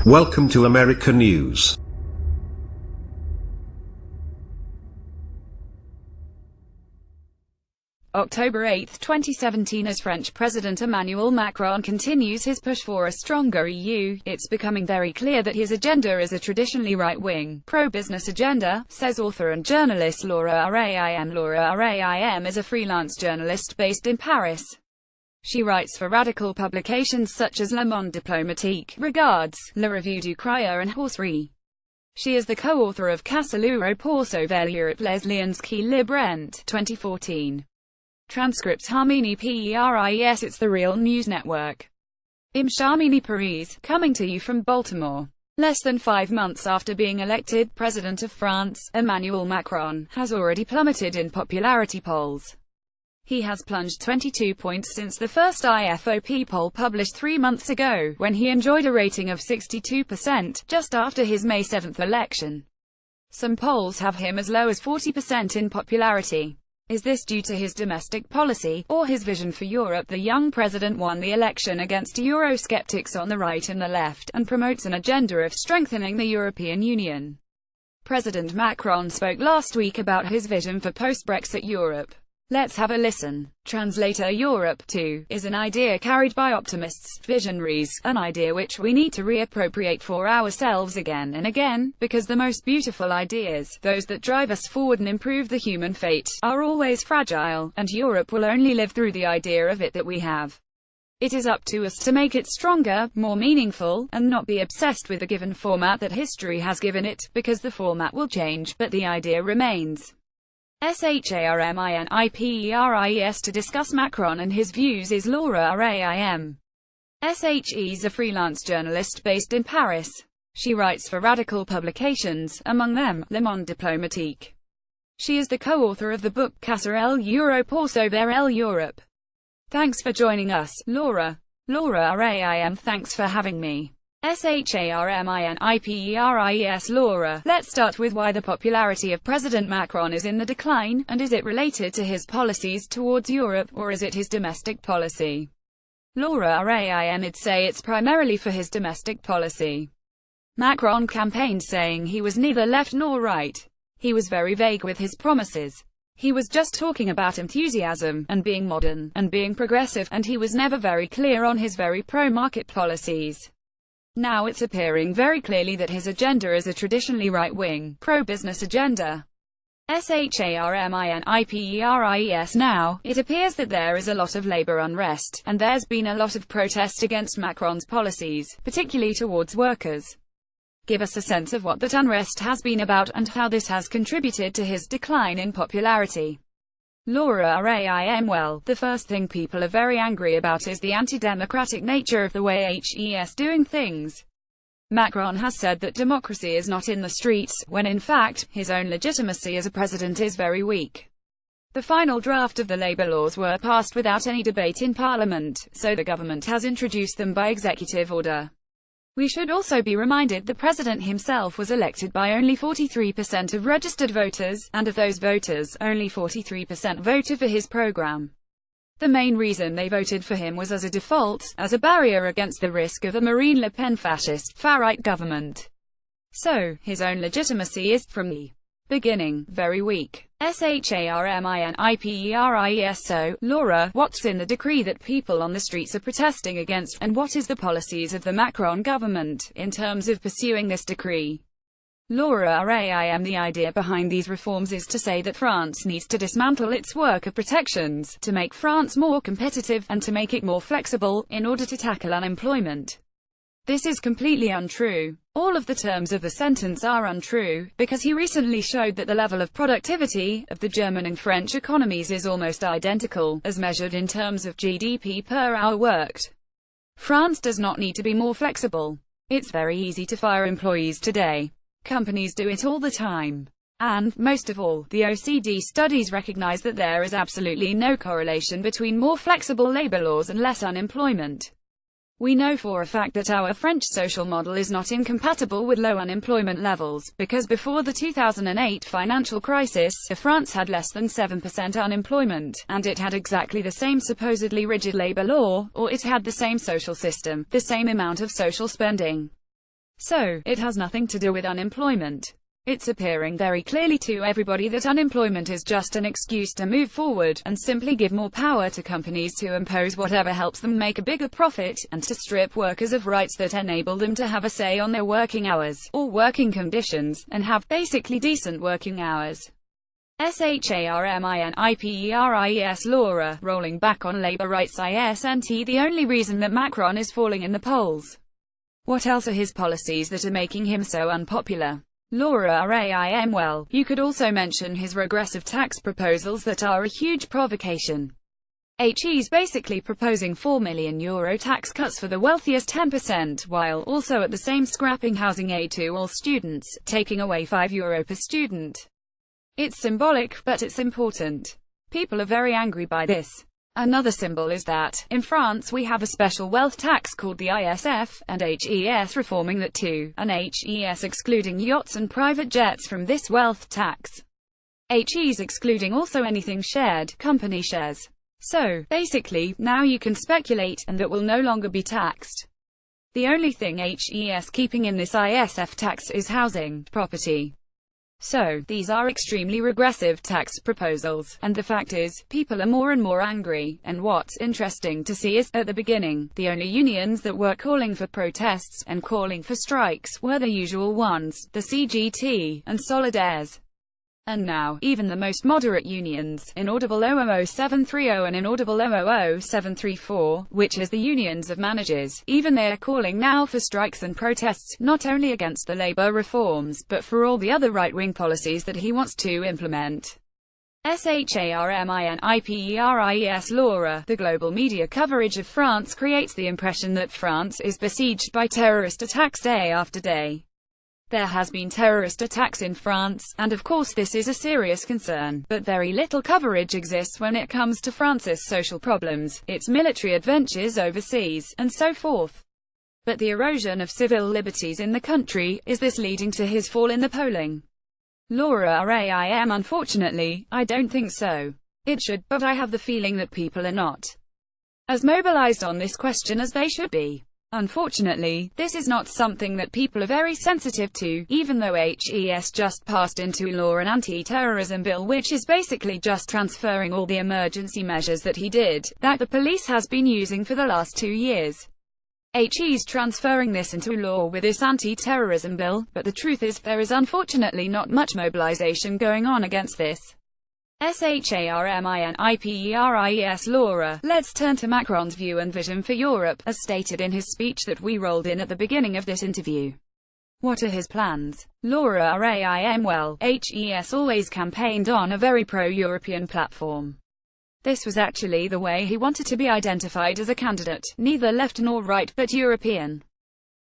Welcome to America News. October 8, 2017. As French President Emmanuel Macron continues his push for a stronger EU, it's becoming very clear that his agenda is a traditionally right-wing, pro-business agenda, says author and journalist Laura Raim. Laura Raim is a freelance journalist based in Paris. She writes for radical publications such as Le Monde Diplomatique, Regards, La Revue du Crieur and Horserie. She is the co-author of Casser l'Europe pour sauver l'Europe, Les Liens qui librent, 2014. Transcripts Harmony Peris. It's the Real News Network. Im Charmini Paris, coming to you from Baltimore. Less than 5 months after being elected President of France, Emmanuel Macron has already plummeted in popularity polls. He has plunged 22 points since the first IFOP poll published 3 months ago, when he enjoyed a rating of 62%, just after his May 7 election. Some polls have him as low as 40% in popularity. Is this due to his domestic policy, or his vision for Europe? The young president won the election against Eurosceptics on the right and the left, and promotes an agenda of strengthening the European Union. President Macron spoke last week about his vision for post-Brexit Europe. Let's have a listen. Translator Europe, too, is an idea carried by optimists, visionaries, an idea which we need to reappropriate for ourselves again and again, because the most beautiful ideas, those that drive us forward and improve the human fate, are always fragile, and Europe will only live through the idea of it that we have. It is up to us to make it stronger, more meaningful, and not be obsessed with the given format that history has given it, because the format will change, but the idea remains. SHARMINIPERIS. To discuss Macron and his views is Laura Raim. SHE is a freelance journalist based in Paris. She writes for radical publications, among them, Le Monde Diplomatique. She is the co-author of the book Casser l'Europe pour sauver l'Europe. Thanks for joining us, Laura. Laura Raim. Thanks for having me. SHARMINIPERIS. Laura, let's start with why the popularity of President Macron is in the decline, and is it related to his policies towards Europe, or is it his domestic policy? Laura Raim. I'd say it's primarily for his domestic policy. Macron campaigned saying he was neither left nor right. He was very vague with his promises. He was just talking about enthusiasm, and being modern, and being progressive, and he was never very clear on his very pro-market policies. Now it's appearing very clearly that his agenda is a traditionally right-wing, pro-business agenda. SHARMINIPERIS. Now, it appears that there is a lot of labor unrest, and there's been a lot of protest against Macron's policies, particularly towards workers. Give us a sense of what that unrest has been about, and how this has contributed to his decline in popularity. Laura Raim. Well, the first thing people are very angry about is the anti-democratic nature of the way HE's doing things. Macron has said that democracy is not in the streets, when in fact, his own legitimacy as a president is very weak. The final draft of the labor laws were passed without any debate in parliament, so the government has introduced them by executive order. We should also be reminded the president himself was elected by only 43% of registered voters, and of those voters, only 43% voted for his program. The main reason they voted for him was as a default, as a barrier against the risk of a Marine Le Pen fascist, far-right government. So, his own legitimacy is, from the beginning, very weak. SHARMINIPERIS. So, Laura, what's in the decree that people on the streets are protesting against, and what is the policies of the Macron government, in terms of pursuing this decree? Laura Raim. The idea behind these reforms is to say that France needs to dismantle its worker protections, to make France more competitive, and to make it more flexible, in order to tackle unemployment. This is completely untrue. All of the terms of the sentence are untrue, because he recently showed that the level of productivity of the German and French economies is almost identical, as measured in terms of GDP per hour worked. France does not need to be more flexible. It's very easy to fire employees today. Companies do it all the time. And, most of all, the OECD studies recognize that there is absolutely no correlation between more flexible labor laws and less unemployment. We know for a fact that our French social model is not incompatible with low unemployment levels, because before the 2008 financial crisis, France had less than 7% unemployment, and it had exactly the same supposedly rigid labor law, or it had the same social system, the same amount of social spending. So, it has nothing to do with unemployment. It's appearing very clearly to everybody that unemployment is just an excuse to move forward, and simply give more power to companies to impose whatever helps them make a bigger profit, and to strip workers of rights that enable them to have a say on their working hours, or working conditions, and have, basically, decent working hours. Charminipperis Laura, rolling back on labour rights isn't the only reason that Macron is falling in the polls. What else are his policies that are making him so unpopular? Laura Emmanuel, you could also mention his regressive tax proposals that are a huge provocation. He's basically proposing €4 million tax cuts for the wealthiest 10%, while also at the same scrapping housing aid to all students, taking away €5 per student. It's symbolic, but it's important. People are very angry by this. Another symbol is that, in France we have a special wealth tax called the ISF, and HES reforming that too, and HES excluding yachts and private jets from this wealth tax. HES excluding also anything shared, company shares. So, basically, now you can speculate, and that will no longer be taxed. The only thing HES keeping in this ISF tax is housing, property. So, these are extremely regressive tax proposals, and the fact is, people are more and more angry, and what's interesting to see is, at the beginning, the only unions that were calling for protests, and calling for strikes, were the usual ones, the CGT, and Solidaires. And now, even the most moderate unions, Inaudible 00730 and Inaudible 00734, which is the unions of managers, even they are calling now for strikes and protests, not only against the labour reforms, but for all the other right-wing policies that he wants to implement. Charminipperis Laura, the global media coverage of France creates the impression that France is besieged by terrorist attacks day after day. There has been terrorist attacks in France, and of course this is a serious concern, but very little coverage exists when it comes to France's social problems, its military adventures overseas, and so forth. But the erosion of civil liberties in the country, is this leading to his fall in the polling? Laura unfortunately, I don't think so. It should, but I have the feeling that people are not as mobilized on this question as they should be. Unfortunately, this is not something that people are very sensitive to, even though HES just passed into law an anti-terrorism bill which is basically just transferring all the emergency measures that the police has been using for the last 2 years. HE's transferring this into law with this anti-terrorism bill, but the truth is, there is unfortunately not much mobilization going on against this. Charminipperis Laura. Let's turn to Macron's view and vision for Europe, as stated in his speech that we rolled in at the beginning of this interview. What are his plans? Laura Emmanuel. HES always campaigned on a very pro-European platform. This was actually the way he wanted to be identified as a candidate, neither left nor right but European.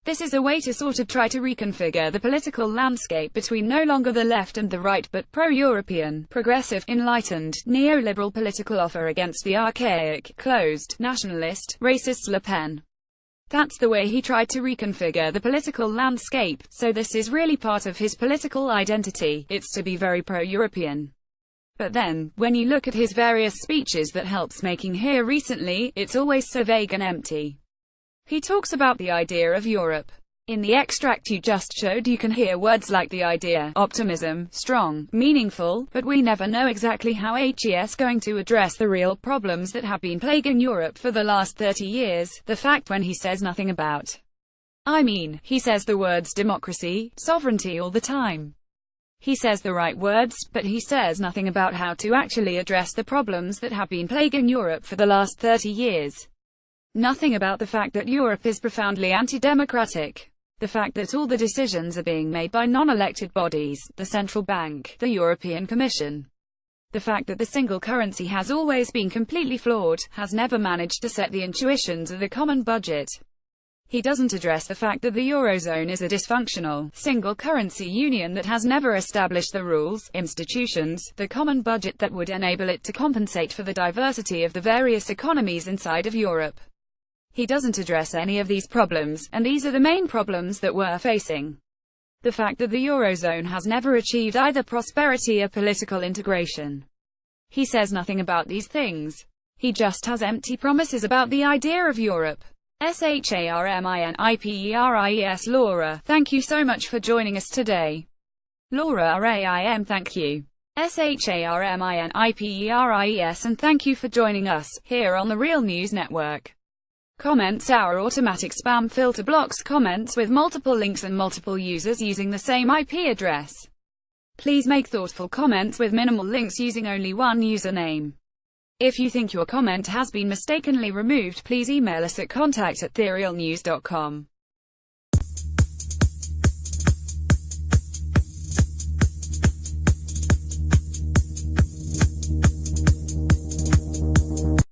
This is a way to sort of try to reconfigure the political landscape between no longer the left and the right but pro-European, progressive, enlightened, neoliberal political offer against the archaic, closed, nationalist, racist Le Pen. That's the way he tried to reconfigure the political landscape, so this is really part of his political identity, it's to be very pro-European. But then, when you look at his various speeches that helps making here recently, it's always so vague and empty. He talks about the idea of Europe. In the extract you just showed you can hear words like the idea, optimism, strong, meaningful, but we never know exactly how HES going to address the real problems that have been plaguing Europe for the last 30 years, the fact when he says nothing about. He says the words democracy, sovereignty all the time. He says the right words, but he says nothing about how to actually address the problems that have been plaguing Europe for the last 30 years. Nothing about the fact that Europe is profoundly anti-democratic. The fact that all the decisions are being made by non-elected bodies, the Central Bank, the European Commission. The fact that the single currency has always been completely flawed, has never managed to set the intuitions of the common budget. He doesn't address the fact that the Eurozone is a dysfunctional, single currency union that has never established the rules, institutions, the common budget that would enable it to compensate for the diversity of the various economies inside of Europe. He doesn't address any of these problems, and these are the main problems that we're facing. The fact that the Eurozone has never achieved either prosperity or political integration. He says nothing about these things. He just has empty promises about the idea of Europe. SHARMINIPERIES Laura, thank you so much for joining us today. Laura RAIM, thank you. SHARMINIPERIES, and thank you for joining us, here on the Real News Network. Comments. Our automatic spam filter blocks comments with multiple links and multiple users using the same IP address. Please make thoughtful comments with minimal links using only one username. If you think your comment has been mistakenly removed, please email us at contact@therealnews.com.